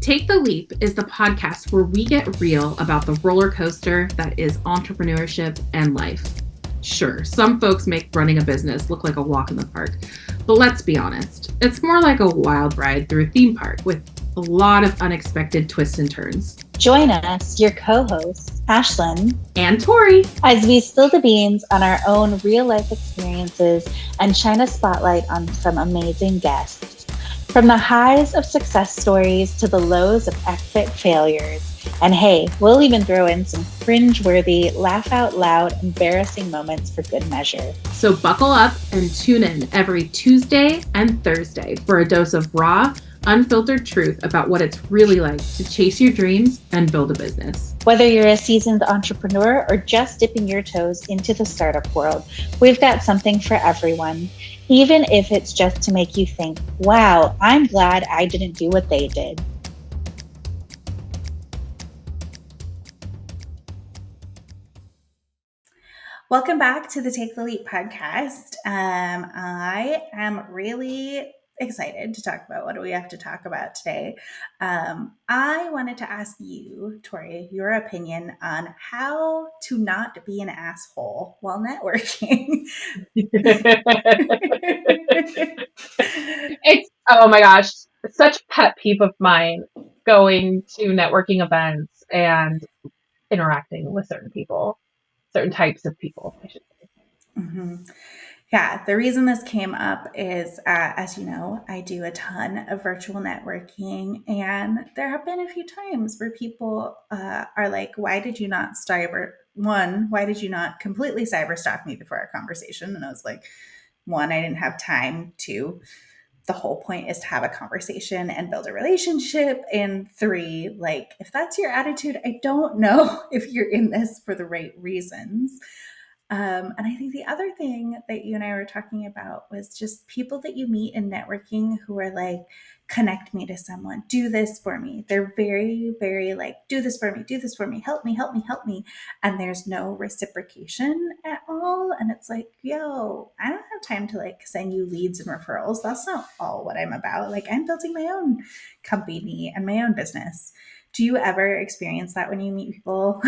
Take the Leap is the podcast where we get real about the roller coaster that is entrepreneurship and life. Sure, some folks make running a business look like a walk in the park, but let's be honest, it's more like a wild ride through a theme park with a lot of unexpected twists and turns. Join us, your co-hosts, Ashlan and Tory, as we spill the beans on our own real-life experiences and shine a spotlight on some amazing guests. From the highs of success stories to the lows of epic failures. And hey, we'll even throw in some cringe-worthy, laugh-out-loud, embarrassing moments for good measure. So buckle up and tune in every Tuesday and Thursday for a dose of raw, unfiltered truth about what it's really like to chase your dreams and build a business. Whether you're a seasoned entrepreneur or just dipping your toes into the startup world, we've got something for everyone. Even if it's just to make you think, wow, I'm glad I didn't do what they did. Welcome back to the Take the Leap podcast. I am really excited to talk about what we have to talk about today. I wanted to ask you, Tori, your opinion on how to not be an asshole while networking. It's, oh my gosh, such a pet peeve of mine going to networking events and interacting with certain people, certain types of people, I should say. Mm-hmm. Yeah, the reason this came up is, as you know, I do a ton of virtual networking, and there have been a few times where people are like, why did you not completely cyber stalk me before our conversation? And I was like, one, I didn't have time to. The whole point is to have a conversation and build a relationship. And three, like, if that's your attitude, I don't know if you're in this for the right reasons. And I think the other thing that you and I were talking about was just people that you meet in networking who are like, connect me to someone, do this for me. They're very, very like, do this for me, help me. And there's no reciprocation at all. And it's like, yo, I don't have time to like send you leads and referrals. That's not all what I'm about. Like, I'm building my own company and my own business. Do you ever experience that when you meet people?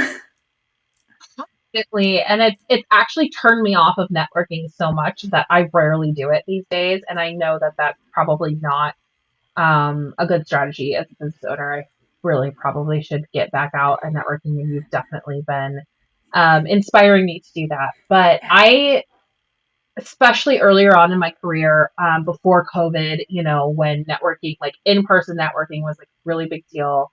And it's actually turned me off of networking so much that I rarely do it these days. And I know that that's probably not a good strategy as a business owner. I really probably should get back out and networking, and you've definitely been inspiring me to do that. But I, especially earlier on in my career, before COVID, you know, when networking, like in-person networking was like a really big deal.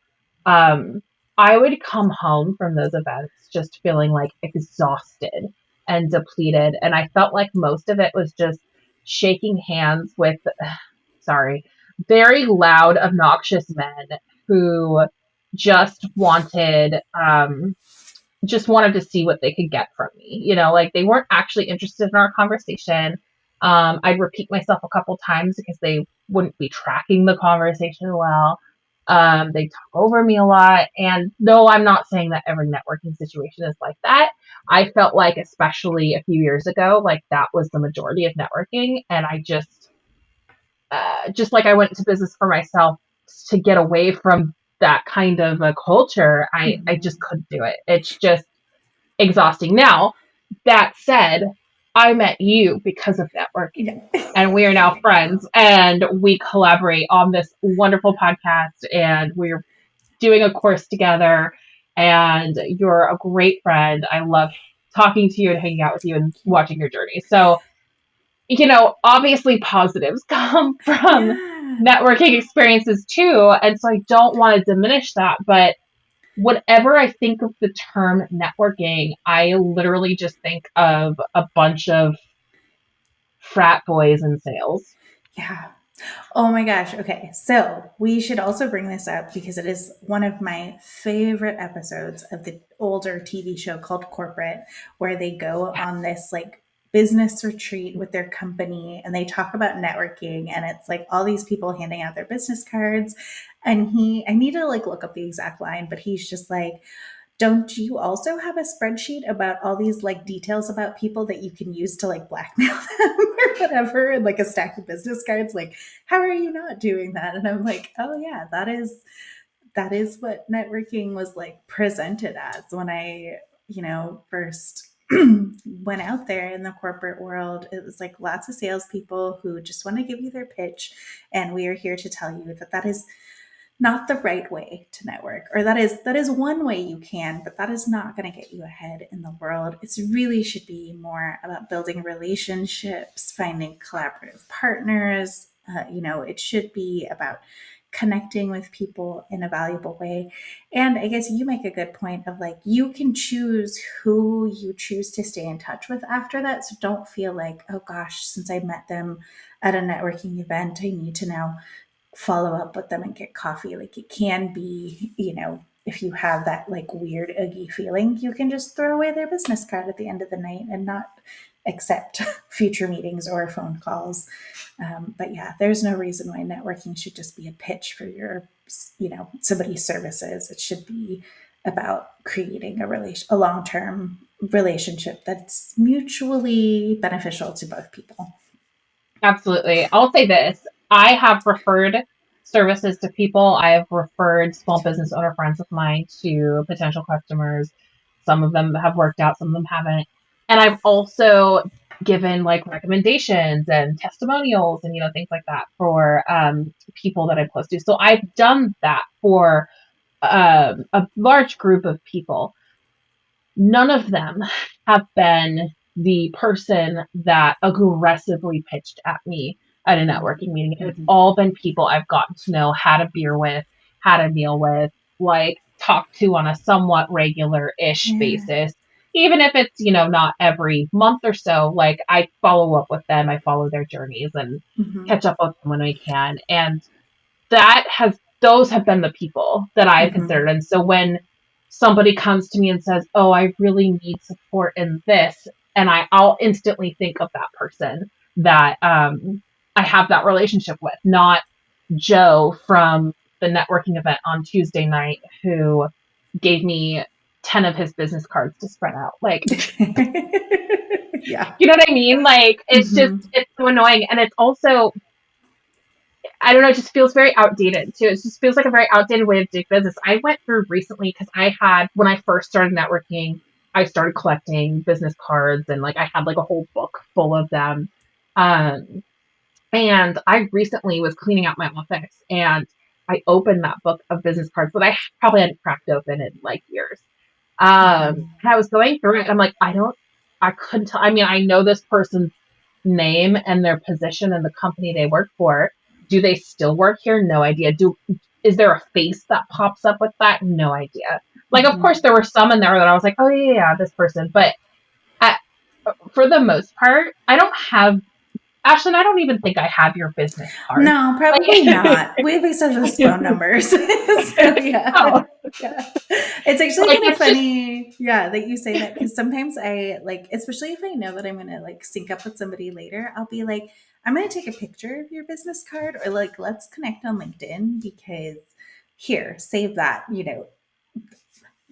I would come home from those events just feeling like exhausted and depleted. And I felt like most of it was just shaking hands with, very loud, obnoxious men who just wanted to see what they could get from me. You know, like they weren't actually interested in our conversation. I'd repeat myself a couple times because they wouldn't be tracking the conversation well. They talk over me a lot. And no, I'm not saying that every networking situation is like that. I felt like, especially a few years ago, like that was the majority of networking. And I just like I went into business for myself to get away from that kind of a culture. I just couldn't do it. It's just exhausting. Now, that said, I met you because of networking, and we are now friends, and we collaborate on this wonderful podcast, and we're doing a course together, and you're a great friend. I love talking to you and hanging out with you and watching your journey. So, you know, obviously positives come from networking experiences too, and so I don't want to diminish that, but whenever I think of the term networking, I literally just think of a bunch of frat boys in sales. Yeah. Oh my gosh. Okay. So we should also bring this up because it is one of my favorite episodes of the older TV show called Corporate, where they go on this like business retreat with their company and they talk about networking, and it's like all these people handing out their business cards. And I need to like look up the exact line, but he's just like, don't you also have a spreadsheet about all these like details about people that you can use to like blackmail them or whatever, and like a stack of business cards? Like, how are you not doing that? And I'm like, oh yeah, that is what networking was like presented as when I, first went out there in the corporate world. It was like lots of salespeople who just want to give you their pitch. And we are here to tell you that that is not the right way to network, or that is one way you can, but that is not going to get you ahead in the world. It really should be more about building relationships, finding collaborative partners. It should be about connecting with people in a valuable way. And I guess you make a good point of like, you can choose who you choose to stay in touch with after that. So don't feel like, oh gosh, since I met them at a networking event, I need to now follow up with them and get coffee. Like, it can be, if you have that like weird oogie feeling, you can just throw away their business card at the end of the night and not accept future meetings or phone calls. But yeah, there's no reason why networking should just be a pitch for your, somebody's services. It should be about creating a long-term relationship that's mutually beneficial to both people. Absolutely. I'll say this. I have referred services to people. I have referred small business owner friends of mine to potential customers. Some of them have worked out, some of them haven't. And I've also given like recommendations and testimonials and, things like that for people that I close to. So I've done that for a large group of people. None of them have been the person that aggressively pitched at me at a networking meeting. It's all been people I've gotten to know, had a beer with, had a meal with, like talked to on a somewhat regular-ish basis. Even if it's, not every month or so, like I follow up with them, I follow their journeys and catch up with them when I can. And those have been the people that I've considered. And so when somebody comes to me and says, oh, I really need support in this, and I'll instantly think of that person that I have that relationship with, not Joe from the networking event on Tuesday night who gave me 10 of his business cards to spread out. Like, yeah. You know what I mean? Like, it's just, it's so annoying. And it's also, I don't know, it just feels very outdated too. It just feels like a very outdated way of doing business. I went through recently because when I first started networking, I started collecting business cards and like I had like a whole book full of them. And I recently was cleaning out my office and I opened that book of business cards that I probably hadn't cracked open in like years. And I was going through it and I'm like, I couldn't tell. I mean, I know this person's name and their position and the company they work for. Do they still work here? No idea. Is there a face that pops up with that? No idea. Like, of course, there were some in there that I was like, oh, yeah, this person. But for the most part, I don't have, Ashlan, I don't even think I have your business card. No, probably not. We have each other's phone numbers. So, yeah. Oh. Yeah. It's actually kind of funny, that you say that, because sometimes I like, especially if I know that I'm going to like sync up with somebody later, I'll be like, I'm going to take a picture of your business card, or like, let's connect on LinkedIn, because here, save that,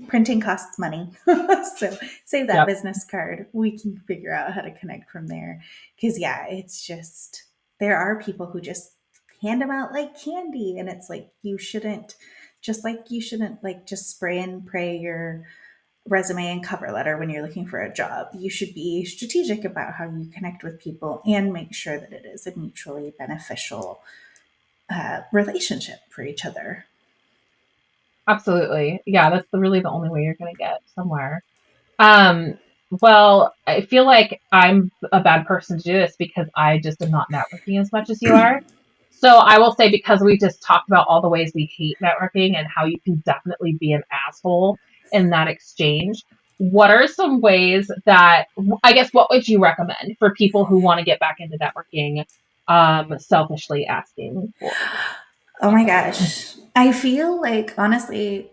printing costs money. So save that business card. We can figure out how to connect from there. Because it's just, there are people who just hand them out like candy. And it's like, you shouldn't just spray and pray your resume and cover letter when you're looking for a job. You should be strategic about how you connect with people and make sure that it is a mutually beneficial relationship for each other. Absolutely. Yeah, that's really the only way you're going to get somewhere. Well, I feel like I'm a bad person to do this because I just am not networking as much as you are. So I will say, because we just talked about all the ways we hate networking and how you can definitely be an asshole in that exchange, what are some ways that, I guess, what would you recommend for people who want to get back into networking, selfishly asking for? Oh my gosh. I feel like, honestly,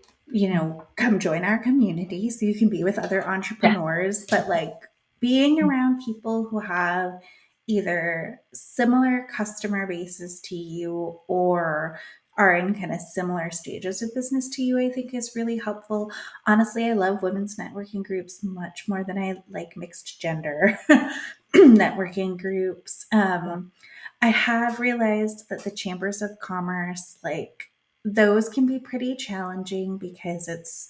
come join our community so you can be with other entrepreneurs, but like being around people who have either similar customer bases to you or are in kind of similar stages of business to you, I think is really helpful. Honestly, I love women's networking groups much more than I like mixed gender networking groups. I have realized that the chambers of commerce, like those can be pretty challenging because it's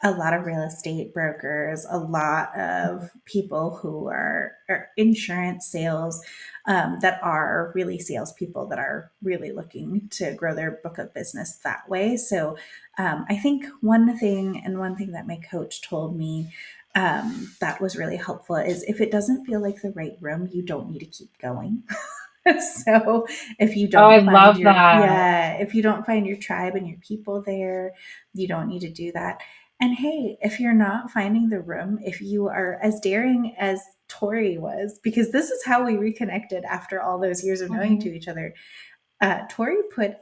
a lot of real estate brokers, a lot of people who are insurance sales, that are really salespeople that are really looking to grow their book of business that way. So I think one thing that my coach told me, that was really helpful is if it doesn't feel like the right room, you don't need to keep going. So if you Oh, I don't find love that. if you don't find your tribe and your people there, you don't need to do that. And hey, if you're not finding the room, if you are as daring as Tori was, because this is how we reconnected after all those years of knowing to each other. Tori put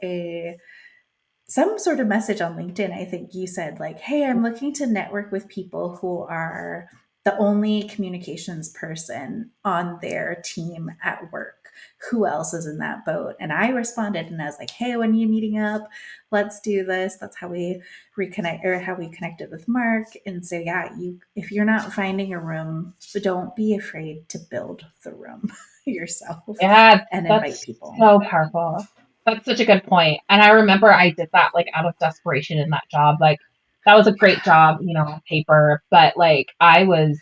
some sort of message on LinkedIn. I think you said like, "Hey, I'm looking to network with people who are the only communications person on their team at work. Who else is in that boat?" And I responded and I was like, "Hey, when are you meeting up? Let's do this." That's how we reconnect, or how we connected with Mark. And so yeah, if you're not finding a room, don't be afraid to build the room yourself Yeah, and invite that's people. so powerful. That's such a good point. And I remember I did that like out of desperation in that job. Like that was a great job, on paper, but like I was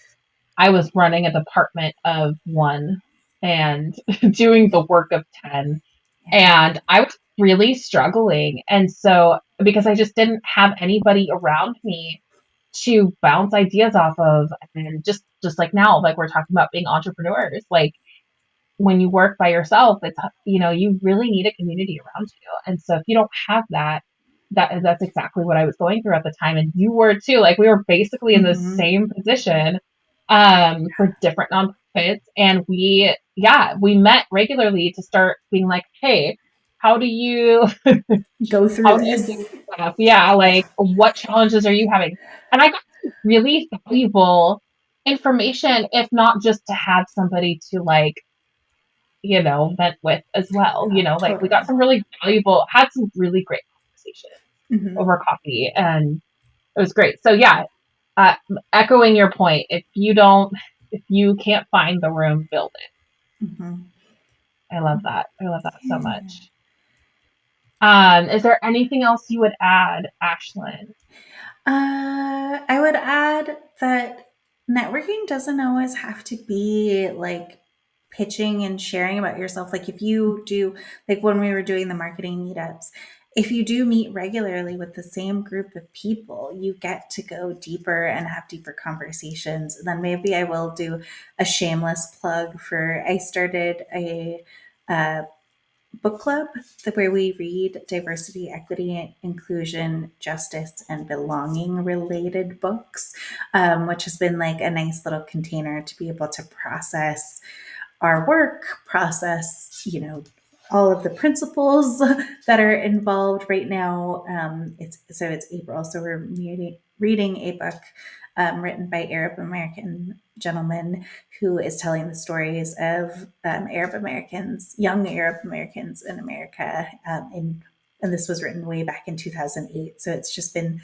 running a department of one and doing the work of 10, and I was really struggling. And so because I just didn't have anybody around me to bounce ideas off of, and just like now, like we're talking about being entrepreneurs, like when you work by yourself, it's, you really need a community around you. And so if you don't have that, that's exactly what I was going through at the time. And you were too. Like we were basically in the Mhm. same position, for different nonprofits. And we met regularly to start being like, hey, how do you, Go through how do you this. do stuff? Yeah. Like what challenges are you having? And I got some really valuable information, if not just to have somebody to like, vent with as well. Yeah, Like we got totally. had some really great conversations Hmm. over coffee, and it was great. So yeah, uh, echoing your point, if you can't find the room, build it. Hmm. I love that. I love that so Yeah. much. Is there anything else you would add, Ashlyn? I would add that networking doesn't always have to be like pitching and sharing about yourself. Like if you do, like when we were doing the marketing meetups, if you do meet regularly with the same group of people, you get to go deeper and have deeper conversations. And then maybe I will do a shameless plug for, I started a book club where we read diversity, equity, inclusion, justice, and belonging related books, which has been like a nice little container to be able to process our work, process, all of the principles that are involved right now. It's April, so we're reading a book written by Arab American gentleman who is telling the stories of young Arab Americans in America. And this was written way back in 2008. So it's just been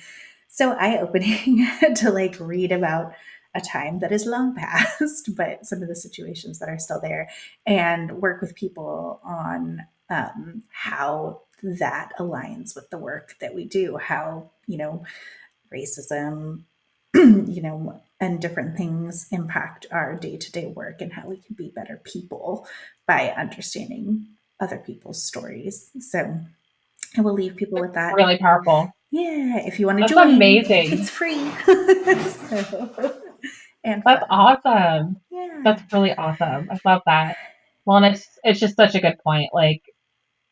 so eye opening to like read about a time that is long past, but some of the situations that are still there, and work with people on how that aligns with the work that we do, how, racism, and different things impact our day to day work, and how we can be better people by understanding other people's stories. So I will leave people with that. Really powerful. Yeah, if you want to That's join, amazing. it's free. So, and That's fun. awesome. Yeah. That's really awesome. I love that. Well, and it's just such a good point. Like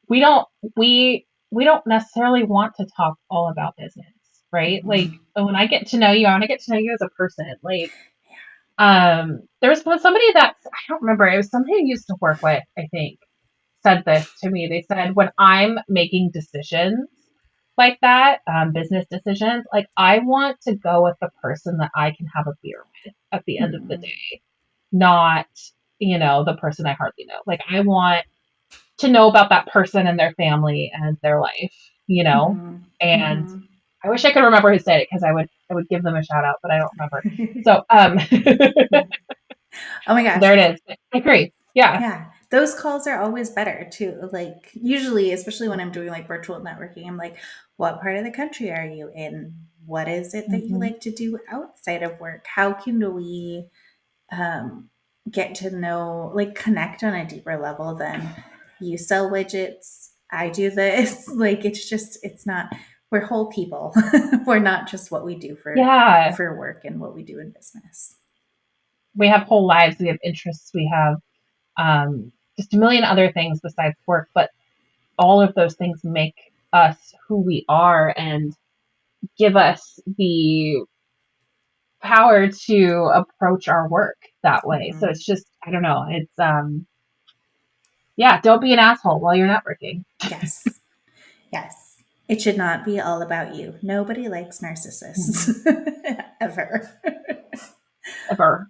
we don't we don't necessarily want to talk all about business, right? Like Mhm. when I get to know you, I want to get to know you as a person. Like there was somebody I don't remember, it was somebody I used to work with, I think, said this to me. They said when I'm making decisions like that, business decisions, like I want to go with the person that I can have a beer with at the end of the Mhm. day, not, the person I hardly know. Like I want to know about that person and their family and their life, Mhm. and Mhm. I wish I could remember who said it because I would give them a shout out, but I don't remember. So Oh my gosh. there it is. I agree. Yeah. Yeah. those calls are always better too. Like usually, especially when I'm doing like virtual networking, I'm like, what part of the country are you in? What is it that you like to do outside of work? How can we get to know, like connect on a deeper level than you sell widgets, I do this. Like it's not, we're whole people. We're not just what we do for work and what we do in business. We have whole lives. We have interests. We have just a million other things besides work, but all of those things make us who we are and give us the power to approach our work that way. So it's just, I don't know. It's, don't be an asshole while you're networking. Yes. Yes. It should not be all about you. Nobody likes narcissists ever. Ever.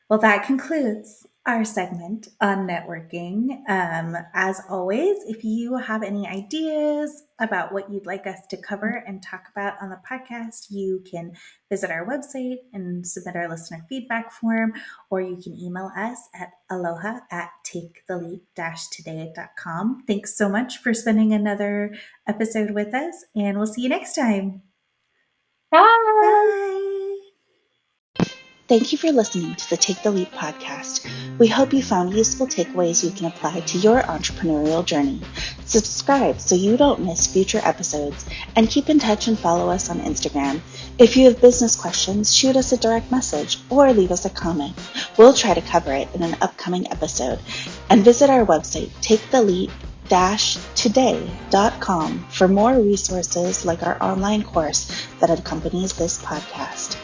Well, that concludes our segment on networking. As always, if you have any ideas about what you'd like us to cover and talk about on the podcast, you can visit our website and submit our listener feedback form, or you can email us at aloha@taketheleap-today.com. Thanks so much for spending another episode with us, and we'll see you next time. Bye. Bye. Thank you for listening to the Take the Leap podcast. We hope you found useful takeaways you can apply to your entrepreneurial journey. Subscribe so you don't miss future episodes, and keep in touch and follow us on Instagram. If you have business questions, shoot us a direct message or leave us a comment. We'll try to cover it in an upcoming episode. And visit our website, taketheleap-today.com, for more resources like our online course that accompanies this podcast.